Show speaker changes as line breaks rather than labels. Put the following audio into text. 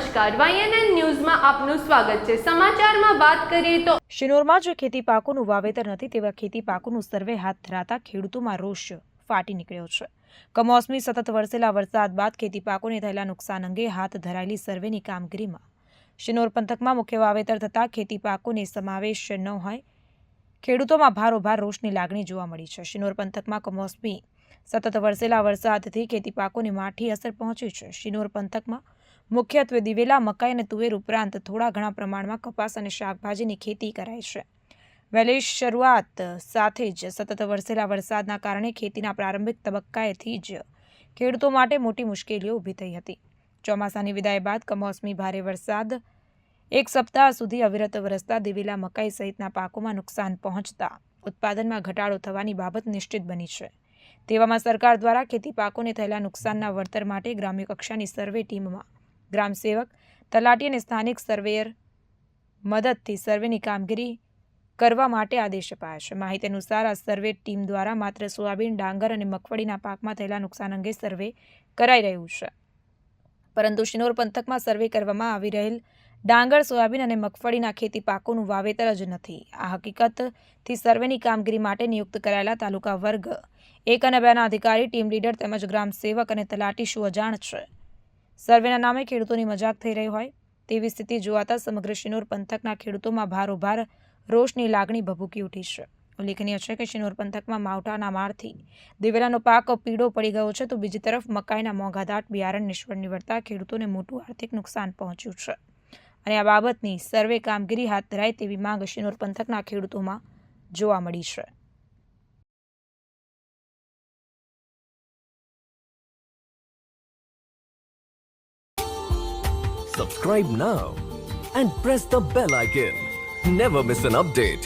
નમસ્કાર, YNN ન્યૂઝમાં આપનું સ્વાગત છે। સમાચારમાં વાત કરીએ તો
શિનોરમાં જે ખેતી પાકોનું વાવેતર નથી તેવા ખેતી પાકોનું સર્વે હાથ ધરાતા ખેડૂતોમાં રોષ ફાટી નીકળ્યો છે। કમોસમી સતત વરસેલા વરસાદ બાદ ખેતી પાકોને થયેલા નુકસાન અંગે હાથ ધરાયેલી સર્વેની કામગીરીમાં શિનોર પંથકમાં મુખ્ય વાવેતર થતા ખેતી પાકોને સમાવેશ ન હોય ખેડૂતોમાં ભારોભાર રોષની લાગણી જોવા મળી છે। શિનોર પંથકમાં કમોસમી સતત વરસેલા વરસાદથી ખેતી પાકોને માઠી અસર પહોંચી છે। શિનોર પંથકમાં મુખ્યત્વે દિવેલા, મકાઈ અને તુવેર ઉપરાંત થોડા ઘણા પ્રમાણમાં કપાસ અને શાકભાજીની ખેતી કરાય છે। વહેલી શરૂઆત સાથે જ સતત વરસેલા વરસાદના કારણે ખેતીના પ્રારંભિક તબક્કાએથી જ ખેડૂતો માટે મોટી મુશ્કેલીઓ ઊભી થઈ હતી। ચોમાસાની વિદાય બાદ કમોસમી ભારે વરસાદ એક સપ્તાહ સુધી અવિરત વરસતા દિવેલા, મકાઈ સહિતના પાકોમાં નુકસાન પહોંચતા ઉત્પાદનમાં ઘટાડો થવાની બાબત નિશ્ચિત બની છે। તેવામાં સરકાર દ્વારા ખેતી પાકોને થયેલા નુકસાનના વળતર માટે ગ્રામ્ય કક્ષાની સર્વે ટીમમાં ગ્રામસેવક, તલાટી અને સ્થાનિક સર્વેયર મદદથી સર્વેની કામગીરી કરવા માટે આદેશ અપાયા છે। માહિતી અનુસાર આ સર્વે ટીમ દ્વારા માત્ર સોયાબીન, ડાંગર અને મગફળીના પાકમાં થયેલા નુકસાન અંગે સર્વે કરાઈ રહ્યું છે, પરંતુ શિનોર પંથકમાં સર્વે કરવામાં આવી રહેલ ડાંગર, સોયાબીન અને મગફળીના ખેતી પાકોનું વાવેતર જ નથી। આ હકીકતથી સર્વેની કામગીરી માટે નિયુક્ત કરાયેલા તાલુકા વર્ગ 1 અને 2ના અધિકારી, ટીમ લીડર તેમજ ગ્રામસેવક અને તલાટી શું અજાણ છે? સર્વેના નામે ખેડૂતોની મજાક થઈ રહી હોય તેવી સ્થિતિ જોવાતા સમગ્ર શિનોર પંથકના ખેડૂતોમાં ભારોભાર રોષની લાગણી ભભૂકી ઉઠી છે। ઉલ્લેખનીય છે કે શિનોર પંથકમાં માવઠાના મારથી દિવેલાનો પાક પીળો પડી ગયો છે, તો બીજી તરફ મકાઈના મોંઘાદાટ બિયારણ નિષ્ફળ નીવડતા ખેડૂતોને મોટું આર્થિક નુકસાન પહોંચ્યું છે અને આ બાબતની સર્વે કામગીરી હાથ ધરાય તેવી માંગ શિનોર પંથકના ખેડૂતોમાં જોવા મળી છે।
Subscribe now and press the bell icon. Never miss an update.